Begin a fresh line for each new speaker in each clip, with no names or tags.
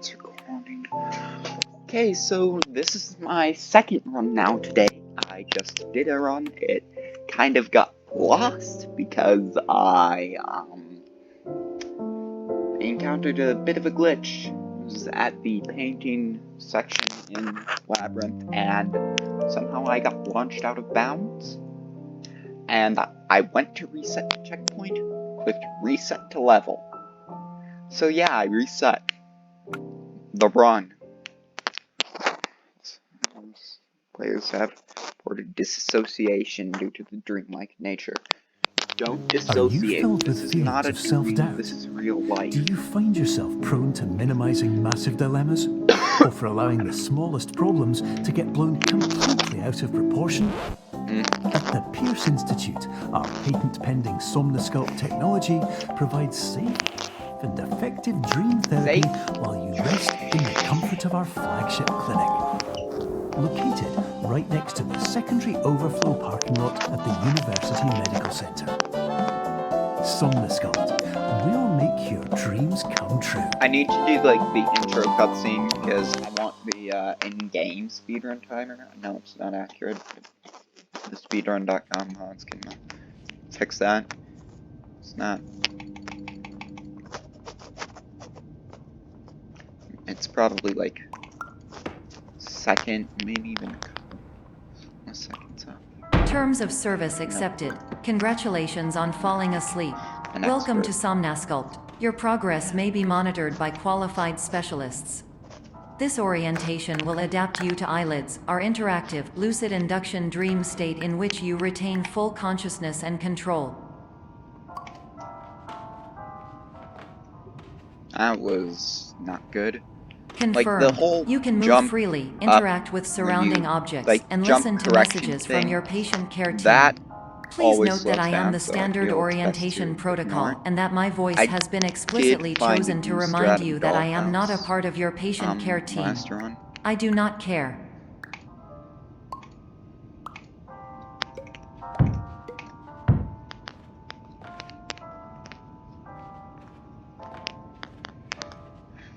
it's recording. Okay, so this is my second run now today. I just did a run. It kind of got lost because I encountered a bit of a glitch. It was at the painting section in Labyrinth, and somehow I got launched out of bounds. And I went to reset the checkpoint, clicked reset to level. So yeah, I reset the run. Players have reported disassociation due to the dreamlike nature. Don't dissociate.
Are you filled
This
with
is not a
feelings of
dream.
self-doubt?
This is real life.
Do you find yourself prone to minimizing massive dilemmas? Or for allowing the smallest problems to get blown completely out of proportion? At the Pierce Institute, our patent-pending Somnosculpt technology provides safe and effective dream therapy while you rest in the comfort of our flagship clinic. Located right next to the secondary overflow parking lot at the University Medical Center. Somnosculpt, we'll make your dreams come true.
I need to do like the intro cutscene because I want the in-game speedrun timer. I know it's not accurate, but the speedrun.com mods can fix that. It's not. It's probably like second, maybe even a couple of seconds up.
Terms of service accepted. Congratulations on falling asleep. Welcome to Somnosculpt. Your progress may be monitored by qualified specialists. This orientation will adapt you to eyelids, our interactive, lucid induction dream state in which you retain full consciousness and control.
That was not good.
Confirmed.
Like the whole
you can move freely, interact with surrounding objects, and listen to messages from your patient care team. Please note that I am the standard orientation protocol, and that my voice has been explicitly chosen to remind you that I am not a part of your patient care team. I do not care.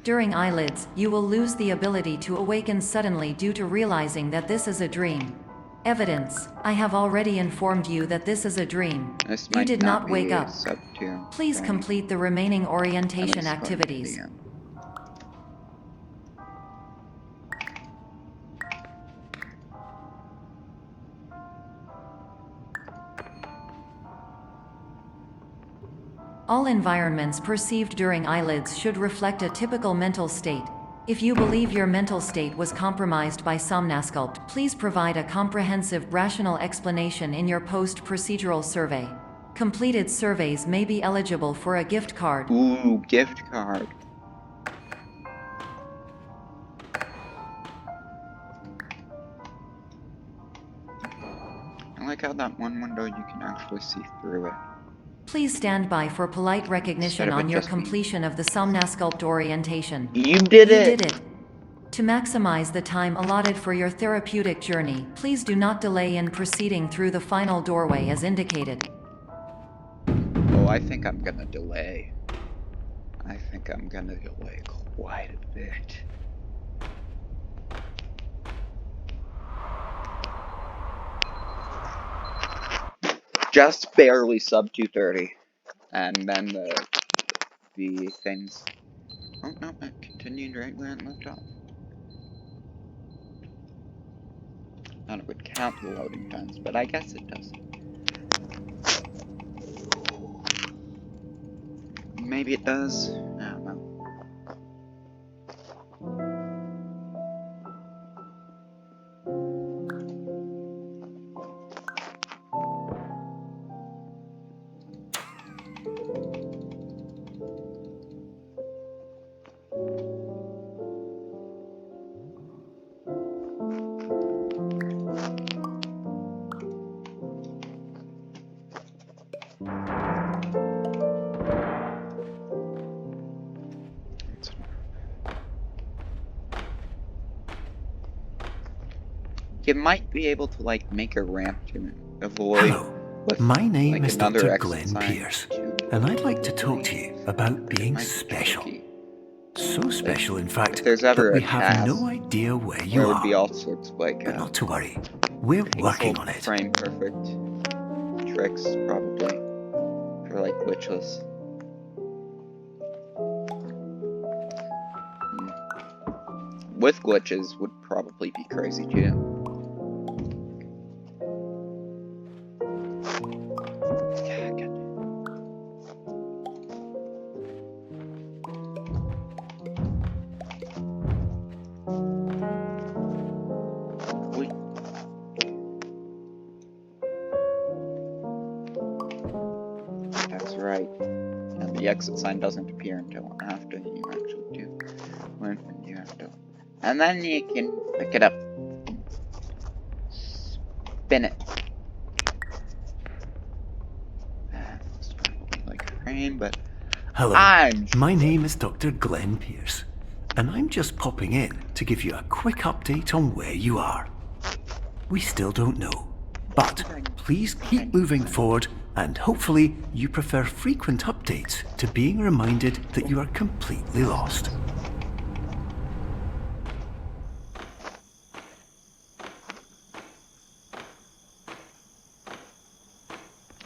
During eyelids, you will lose the ability to awaken suddenly due to realizing that this is a dream. Evidence: I have already informed you that this is a dream. You did not wake up. Please complete the remaining orientation activities. All environments perceived during eyelids should reflect a typical mental state. If you believe your mental state was compromised by Somnosculpt, please provide a comprehensive, rational explanation in your post-procedural survey. Completed surveys may be eligible for a gift card.
Ooh, gift card. I like how that one window you can actually see through it.
Please stand by for polite recognition on your completion of the Somnosculpt orientation.
You did it!
You did it! To maximize the time allotted for your therapeutic journey, please do not delay in proceeding through the final doorway as indicated.
Oh, I think I'm gonna delay. I think I'm gonna delay quite a bit. Just barely sub 230. And then the things. Oh no, it continued right where it left off. I thought it would count the loading times, but I guess it does. Maybe it does. I don't know. You might be able to, like, make a ramp to avoid...
Hello, my name
like,
is Dr. Glenn Pierce, and I'd like to talk to you about being special. So special, in fact,
If there's ever
that we
a
have
task
no idea where
there
you
would be
are.
all sorts of like
But not to worry, we're working
pixel
on it.
frame perfect tricks probably for like glitches. With glitches would probably be crazy too. That's right. And the exit sign doesn't appear until after you actually do. When you have to. And then you can pick it up. Spin it. It's probably like a frame, but
Hello,
I'm
my name is Dr. Glenn Pierce, and I'm just popping in to give you a quick update on where you are. We still don't know, but please keep moving forward, and hopefully you prefer frequent updates to being reminded that you are completely lost.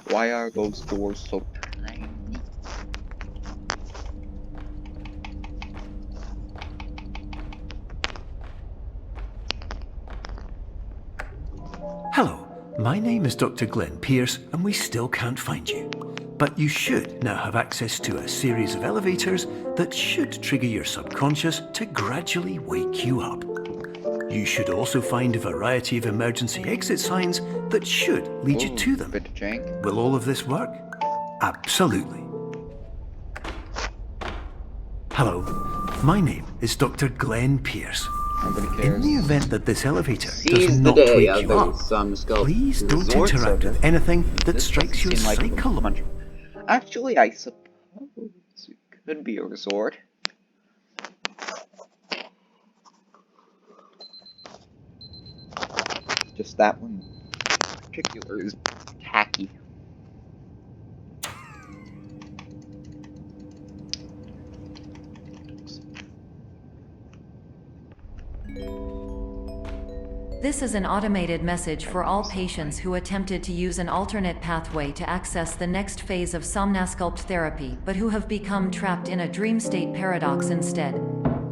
Why are those doors so tiny?
Hello, my name is Dr. Glenn Pierce, and we still can't find you. But you should now have access to a series of elevators that should trigger your subconscious to gradually wake you up. You should also find a variety of emergency exit signs that should lead you to them.
Bit of jank.
Will all of this work? Absolutely. Hello, my name is Dr. Glenn Pierce.
Nobody cares.
In the event that this elevator
Seize
does
the
not
day
wake
of
you
the
up,
Samscope
please don't
resort
interact
service.
with anything that
This
strikes your
doesn't seem like
psychology.
much. Actually, I suppose it could be a resort. Just that one in particular is tacky.
This is an automated message for all patients who attempted to use an alternate pathway to access the next phase of Somnasculpt therapy, but who have become trapped in a dream state paradox instead.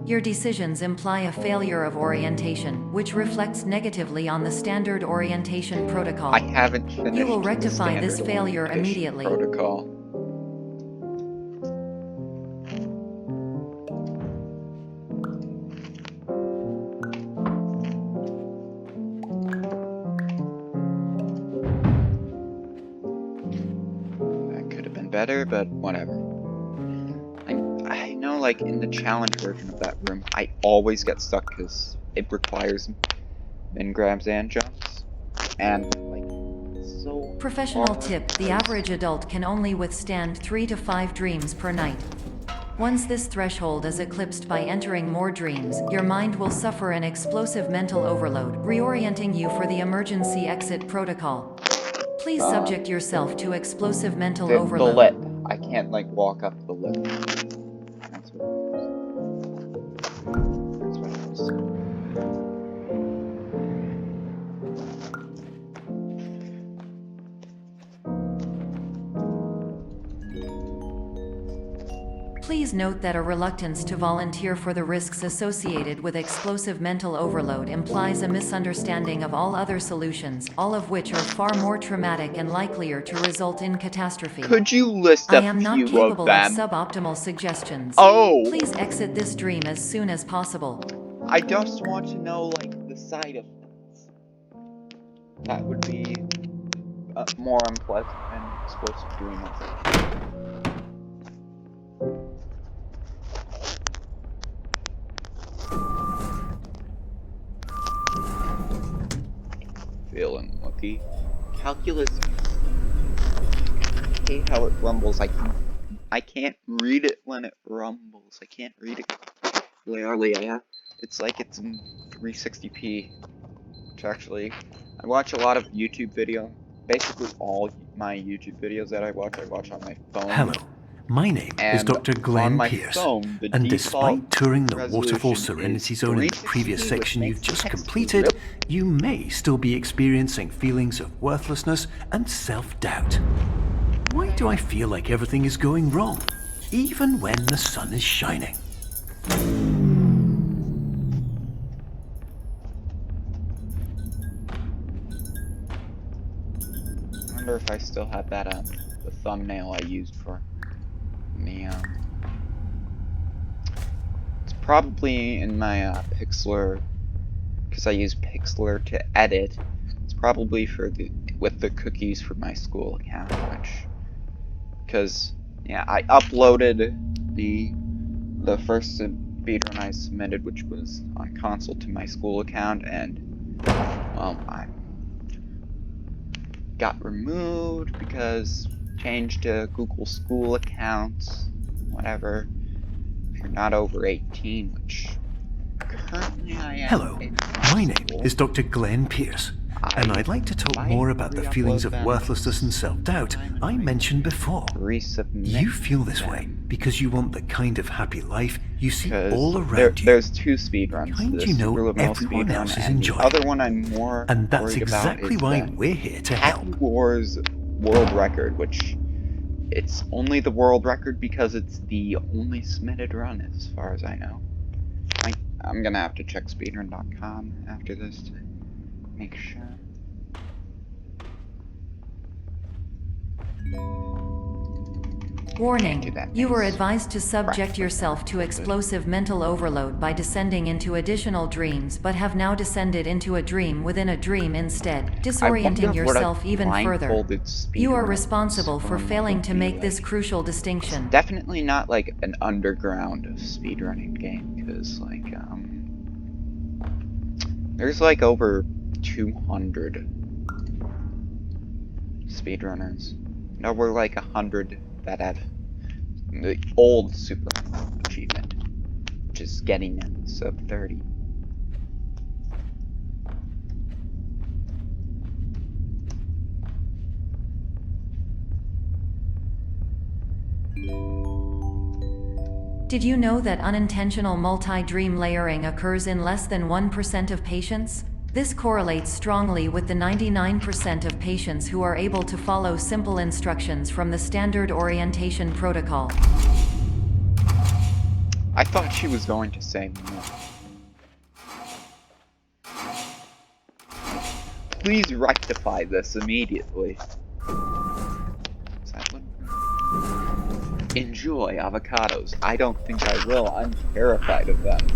Your decisions imply a failure of orientation, which reflects negatively on the standard orientation protocol.
I haven't finished
You will
the
rectify this
standard
failure
orientation
immediately.
Protocol. That could have been better, but whatever. I know, like, in the challenge version of that room, I always get stuck because it requires min grabs and jumps. And, like, it's so
Professional
hard
tip: the
because-
average adult can only withstand 3 to 5 dreams per night. Once this threshold is eclipsed by entering more dreams, your mind will suffer an explosive mental overload, reorienting you for the emergency exit protocol. Please subject yourself to explosive mental
the
overload.
lip. I can't, like, walk up the lip. That's what it is. That's what it is.
Please note that a reluctance to volunteer for the risks associated with explosive mental overload implies a misunderstanding of all other solutions, all of which are far more traumatic and likelier to result in catastrophe.
Could you list
I
a
am not
few of
capable of
them?
suboptimal suggestions.
Oh!
Please exit this dream as soon as possible.
I just want to know, like, the side effects. That would be more unpleasant than explosive dream. Feeling lucky. Calculus. I hate how it rumbles. I can't read it when it rumbles. I can't read it clearly. It's like it's in 360p. Which actually, I watch a lot of YouTube videos. Basically all my YouTube videos that I watch on my phone.
Hello, My name is
And
Dr.
on
Glenn
my
Pierce,
phone, the
and
default
despite touring the Waterfall
resolution
Serenity
is
Zone in the
360,
previous
which
section you've
makes
just
text
completed,
really-
you may still be experiencing feelings of worthlessness and self-doubt. Why do I feel like everything is going wrong, even when the sun is shining?
I wonder if I still have that the thumbnail I used for the it's probably in my Pixlr, because I use Pixlr to edit. It's probably for with the cookies for my school account, because yeah, I uploaded the first speedrun I submitted, which was on console, to my school account, and well, I got removed because changed to Google School accounts, whatever. If you're not over 18, which currently I am.
Hello, my name is Dr. Glenn Pierce, and I'd like to talk more about the feelings of worthlessness and self-doubt I mentioned before. You feel this way because you want the kind of happy life you see all around you.
There's two speedruns,
Kind
the
you know
Superliminal
everyone else
Speedrun,
is
and the
enjoying.
other one I'm more
And that's
worried
exactly
about
why
is
we're here to
Happy
help.
Wars world record, which it's only the world record because it's the only submitted run, as far as I know. I'm gonna have to check speedrun.com after this to make sure.
Warning, you were advised to subject yourself to explosive mental overload by descending into additional dreams, but have now descended into a dream within a dream instead, disorienting yourself even further. You are responsible for failing to make this crucial distinction.
It's definitely not like an underground speedrunning game, because like there's like over 200 speedrunners. And over like 100 that have the old super achievement, which is getting in sub 30.
Did you know that unintentional multi-dream layering occurs in less than 1% of patients? This correlates strongly with the 99% of patients who are able to follow simple instructions from the standard orientation protocol.
I thought she was going to say more. Please rectify this immediately. Enjoy avocados. I don't think I will. I'm terrified of them.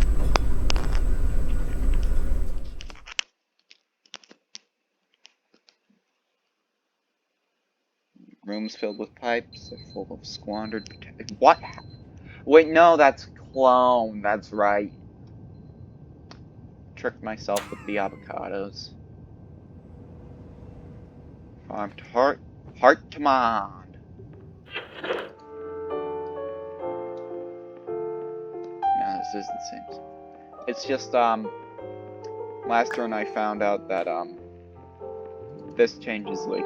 Rooms filled with pipes. They're full of squandered potential. What? Wait, no, that's clone. That's right. Tricked myself with the avocados. Farm to heart. Heart to mind. No, this isn't the same. It's just, last run I found out that, this changes, like,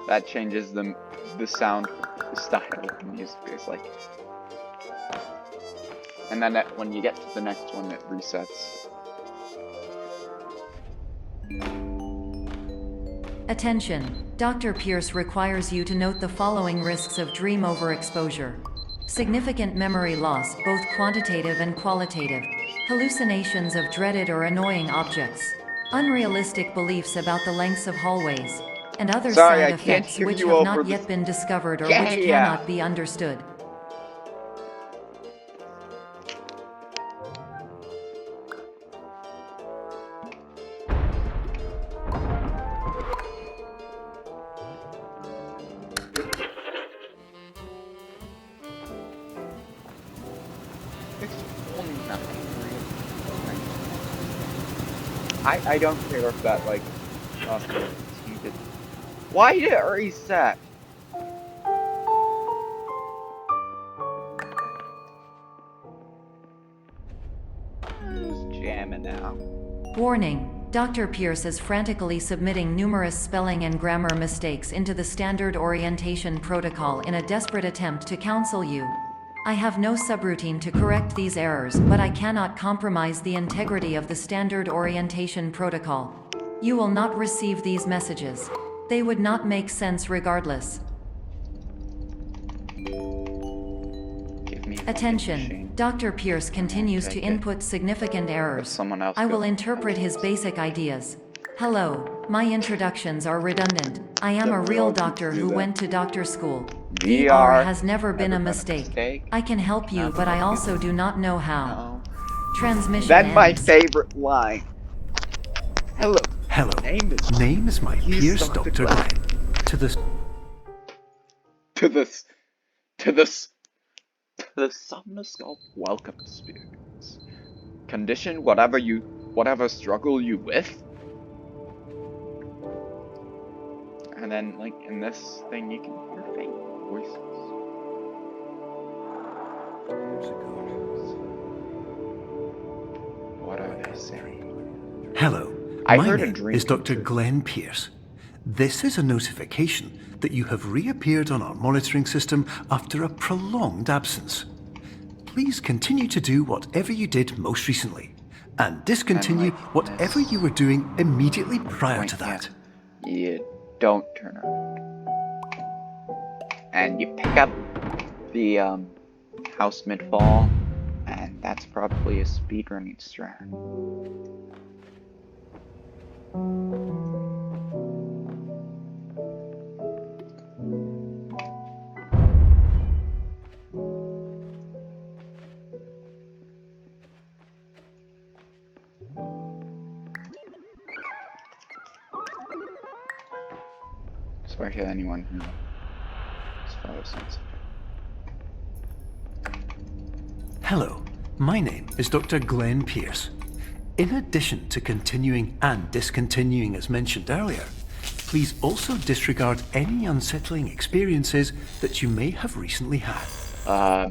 that changes the sound style of the music. It's like, and then when you get to the next one, it resets.
Attention! Dr. Pierce requires you to note the following risks of dream overexposure. Significant memory loss, both quantitative and qualitative. Hallucinations of dreaded or annoying objects. Unrealistic beliefs about the lengths of hallways. And other side effects which have not yet been discovered or which cannot be understood.
I don't care if that, like, why did it reset? Just jamming out.
Warning, Dr. Pierce is frantically submitting numerous spelling and grammar mistakes into the standard orientation protocol in a desperate attempt to counsel you. I have no subroutine to correct these errors, but I cannot compromise the integrity of the standard orientation protocol. You will not receive these messages. They would not make sense regardless. Attention. Dr. Pierce continues to input significant errors. I will interpret his basic ideas. Hello, my introductions are redundant. I am a real doctor who went to doctor school. DR has never been a mistake. I can help you, but I also do not know how. Transmission
That's my
ends.
favorite line. Hello.
Hello. Name is my Pierce Dr. Glenn. To
the Somnosculpt welcome spirits. Condition whatever struggle you with. And then, like, in this thing, you can hear faint voices. What are they saying?
Hello.
I
My
heard a
name
dream
is Dr.
too.
Glenn Pierce. This is a notification that you have reappeared on our monitoring system after a prolonged absence. Please continue to do whatever you did most recently, and discontinue whatever you were doing immediately prior to that.
You don't turn around. And you pick up the house mid-fall, and that's probably a speedrunning strat. Especially anyone who is photosensitive.
Hello, my name is Dr. Glenn Pierce. In addition to continuing and discontinuing as mentioned earlier, please also disregard any unsettling experiences that you may have recently had.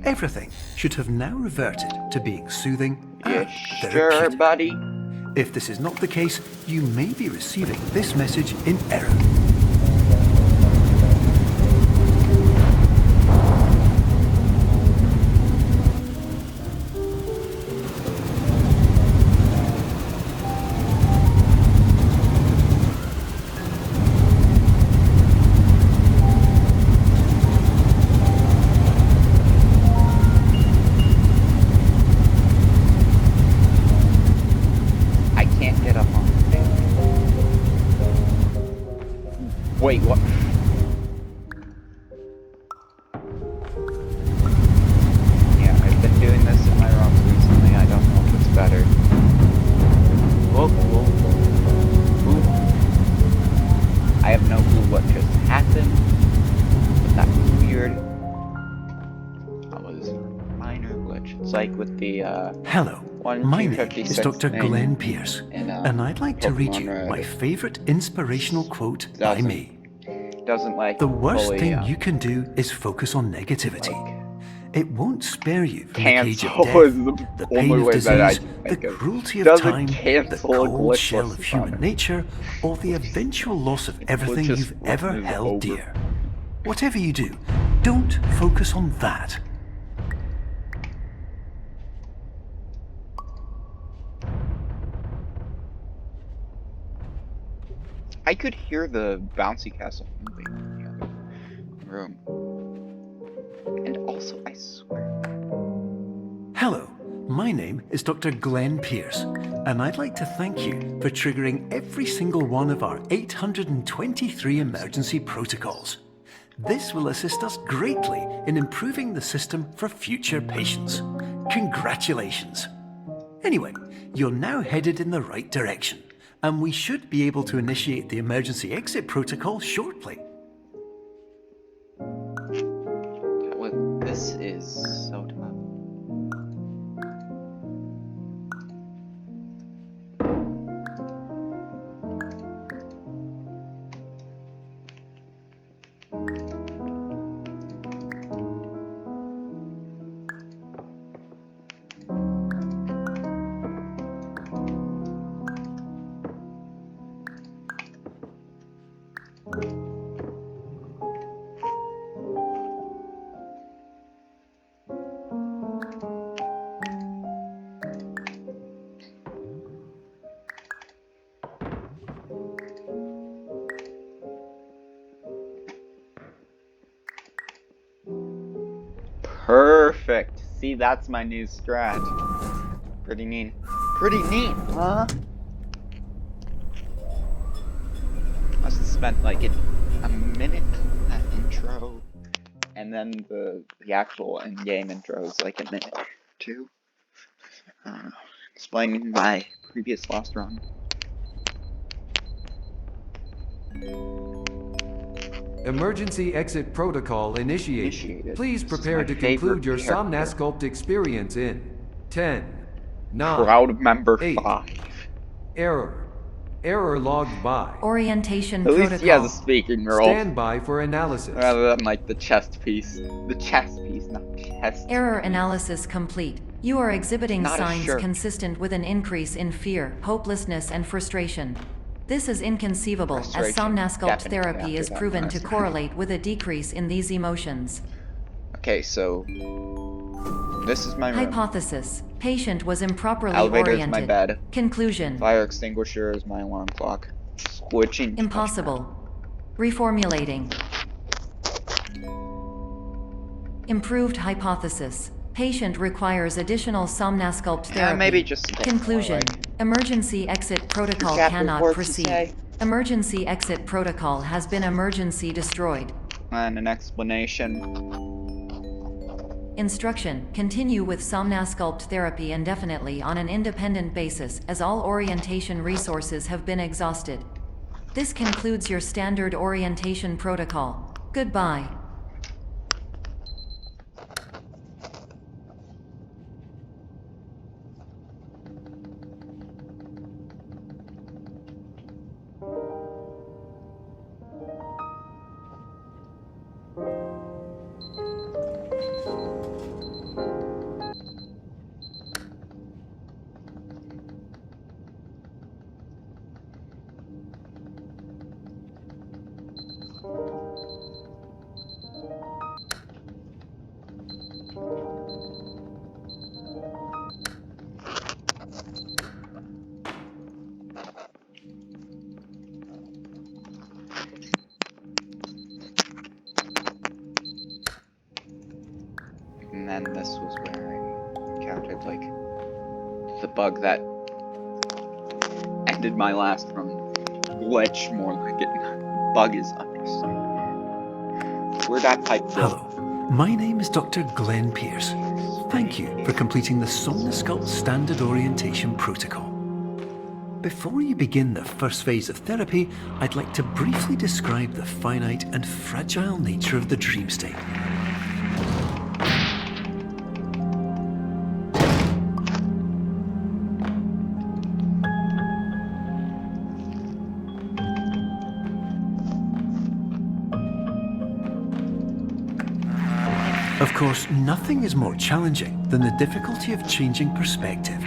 Everything should have now reverted to being soothing and therapeutic.
Sure, buddy?
If this is not the case, you may be receiving this message in error.
Wait, what? Yeah, I've been doing this in my ROMs recently. I don't know if it's better. Whoa, whoa. Ooh. I have no clue what just happened, but that was weird. That was a minor glitch. It's like with the,
Hello, my name is Dr. Glenn Pierce, and I'd like to read you my favorite inspirational quote by me.
Doesn't like
the worst
fully,
thing you can do is focus on negativity. It won't spare you from the cage of
cancel is
death, the pain of disease, the cruelty of time, the cold shell of human nature, or the eventual loss of everything you've ever held dear. Whatever you do, don't focus on that.
I could hear the bouncy castle moving in the other room. And also, I swear.
Hello, my name is Dr. Glenn Pierce, and I'd like to thank you for triggering every single one of our 823 emergency protocols. This will assist us greatly in improving the system for future patients. Congratulations. Anyway, you're now headed in the right direction, and we should be able to initiate the emergency exit protocol shortly.
This is so tough. Perfect. See, that's my new strat. Pretty neat. Pretty neat, huh? Must have spent like a minute that intro, and then the actual in-game intro is like a minute or two. Explaining my previous lost run.
Emergency exit protocol initiated. Please prepare to conclude your Somnasculpt experience in 10, 9,
Crowd member
8.
5.
Error logged by.
Orientation
At least
protocol.
he has a speaking role.
Stand by for analysis.
Rather than like the chest piece. The chest piece, not chest.
Error analysis complete. You are exhibiting
Not a
signs
shirt.
consistent with an increase in fear, hopelessness, and frustration. This is inconceivable, as
Frustration,
Somnasculpt
definitely
therapy
after
is
that
proven to
last one.
correlate with a decrease in these emotions.
Okay, so this is my room.
Hypothesis. Patient was improperly
Elevator is
oriented.
my bed.
Conclusion.
Fire extinguisher is my alarm clock. Switching.
Impossible. Reformulating. Improved hypothesis. Patient requires additional Somnasculpt therapy.
Yeah, maybe just a bit
Conclusion.
more, like,
Emergency exit protocol
chapter
cannot
reports, you
proceed.
say?
Emergency exit protocol has been emergency destroyed.
And an explanation.
Instruction. Continue with Somnasculpt therapy indefinitely on an independent basis, as all orientation resources have been exhausted. This concludes your standard orientation protocol. Goodbye.
And then this was where I encountered, like, the bug that ended my last run. Glitch, more like it. Bug is understated. Where'd that pipe go?
Hello, my name is Dr. Glenn Pierce. Thank you for completing the Somnasculpt Standard Orientation Protocol. Before you begin the first phase of therapy, I'd like to briefly describe the finite and fragile nature of the dream state. Of course, nothing is more challenging than the difficulty of changing perspective,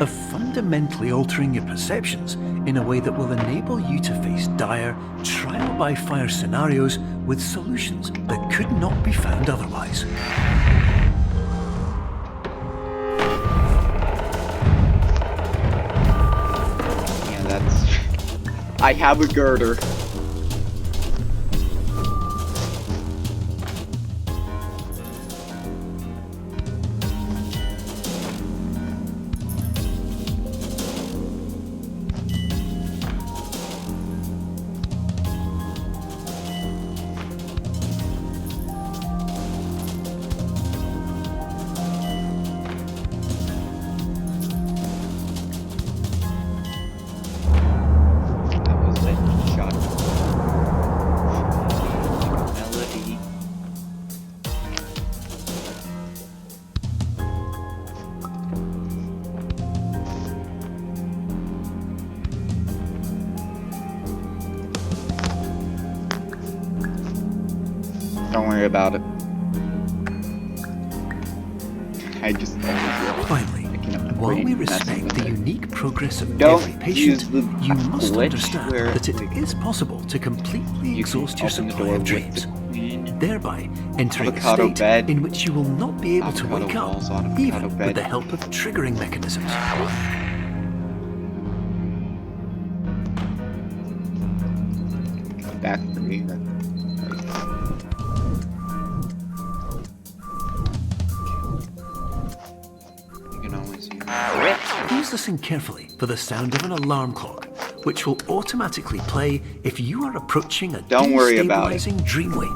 of fundamentally altering your perceptions in a way that will enable you to face dire, trial-by-fire scenarios with solutions that could not be found otherwise.
Yeah, that's... I have a girder. That was a shot. Melody. Don't worry about it. I just always
Finally, while we respect the unique progress of
Don't
every patient,
use the
you must
glitch
understand
where,
that it
like,
is possible to completely
you can
exhaust your
open the
supply
door
of
with
dreams,
the queen.
thereby entering a
Avocado
state
bed.
in which you will not be able to
Avocado
wake up,
walls on avocado
even
bed.
with the help of triggering mechanisms.
Back for me.
Please listen carefully for the sound of an alarm clock, which will automatically play if you are approaching a destabilizing dream weight.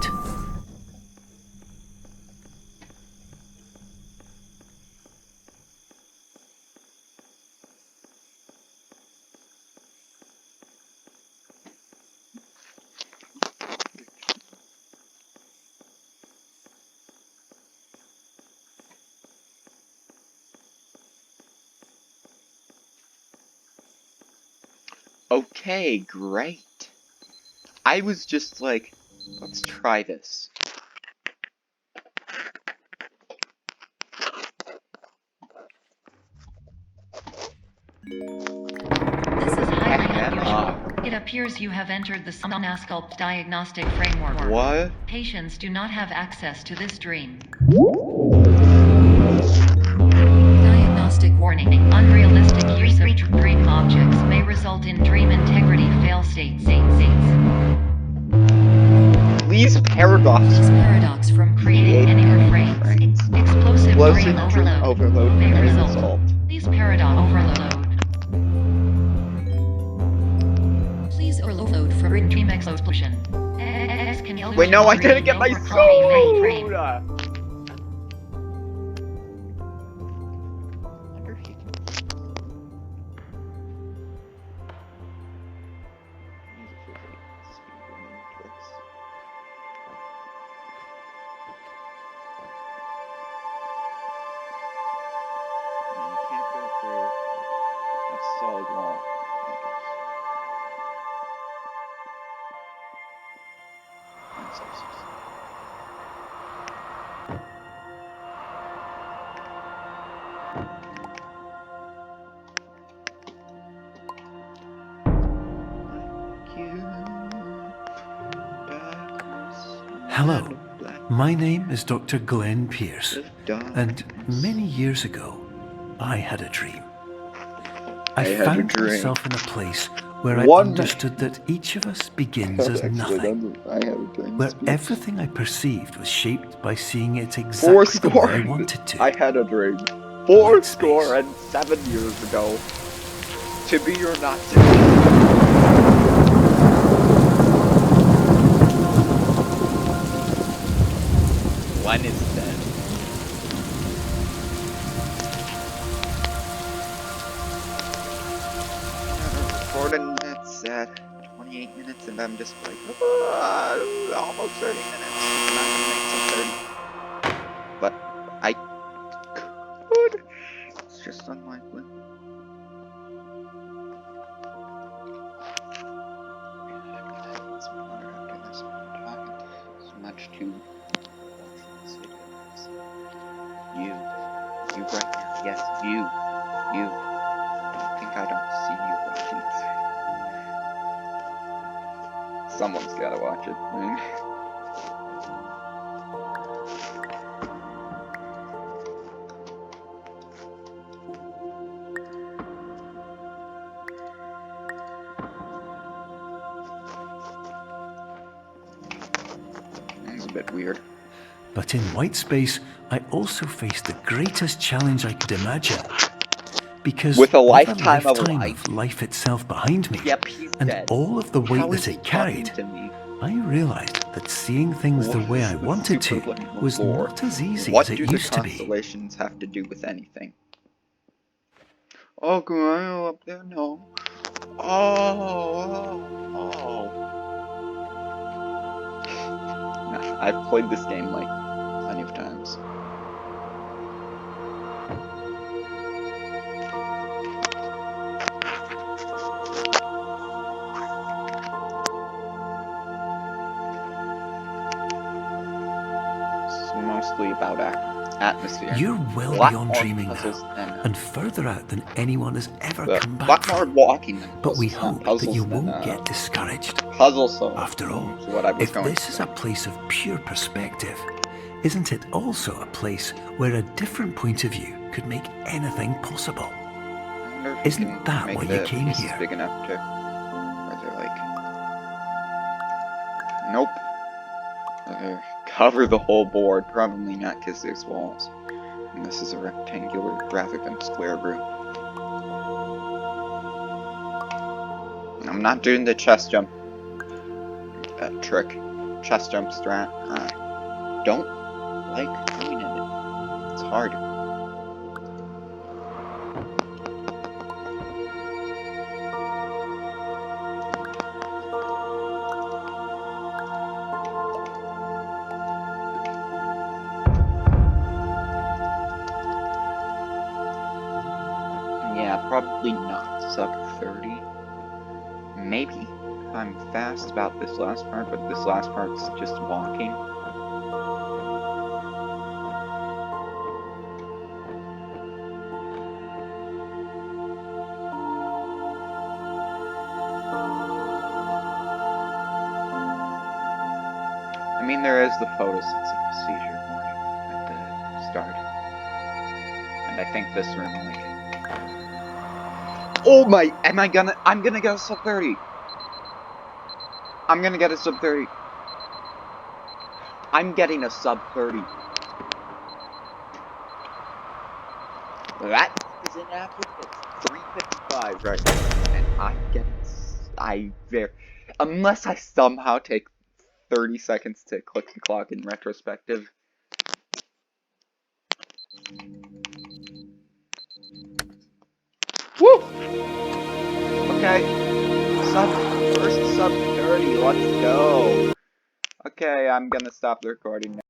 Okay, great. I was just like, let's try this.
This is highly unusual. It appears you have entered the Somnasculpt diagnostic framework.
What?
Patients do not have access to this dream. Diagnostic warning. Unrealistic use of dream objects may result in dream integrity fail states.
Please paradox.
Please paradox from creating any refrains. Explosive dream overload may result. Please paradox overload. Please overload for dream explosion.
Wait, no, I didn't get my soul!
Hello, my name is Dr. Glenn Pierce, and many years ago, I had a dream. I found myself in a place where I understood that each of us begins as nothing, where everything I perceived was shaped by seeing it exactly the way I wanted to.
I had a dream 407 years ago. To be or not to be. One is dead. Recording minutes at 28 minutes, and I'm just like, almost 30 minutes. I'm not gonna make some 30. But I could. It's just unlikely. So much too. You right now, yes, you. I think I don't see you watching. Someone's gotta watch it, man. That's a bit weird.
But in white space, I also faced the greatest challenge I could imagine. Because
with a
lifetime
of
life itself behind me, and
dead.
all of the weight that it carried, I realized that seeing things the way I wanted to was not as easy as it used to be.
What do the constellations have to do with anything? Oh, go up there, no. Oh. Nah, I've played this game like plenty of times. It's mostly about atmosphere.
You're well beyond dreaming now, and further out than anyone has ever come back from. But we hope that you won't get discouraged. After all, if this is a place of pure perspective, isn't it also a place where a different point of view could make anything possible? Isn't that why you came here?
Big enough to, where they're like, nope. Cover the whole board, probably not because there's walls. And this is a rectangular rather than square room. I'm not doing the chest jump trick. Chest jump strat. Don't like doing it. It's hard. Yeah, probably not sub 30. Maybe. I'm fast about this last part, but this last part's just walking. I mean, there is the photosensitive procedure warning at the start. And I think this room, like... Oh my! I'm gonna get a sub 30! I'm gonna get a sub 30. I'm getting a sub 30. That is inaccurate. It's 355 right now. And I'm getting... Unless I somehow take 30 seconds to click the clock in retrospective. Woo! Okay. First sub 30, let's go. Okay, I'm gonna stop the recording now.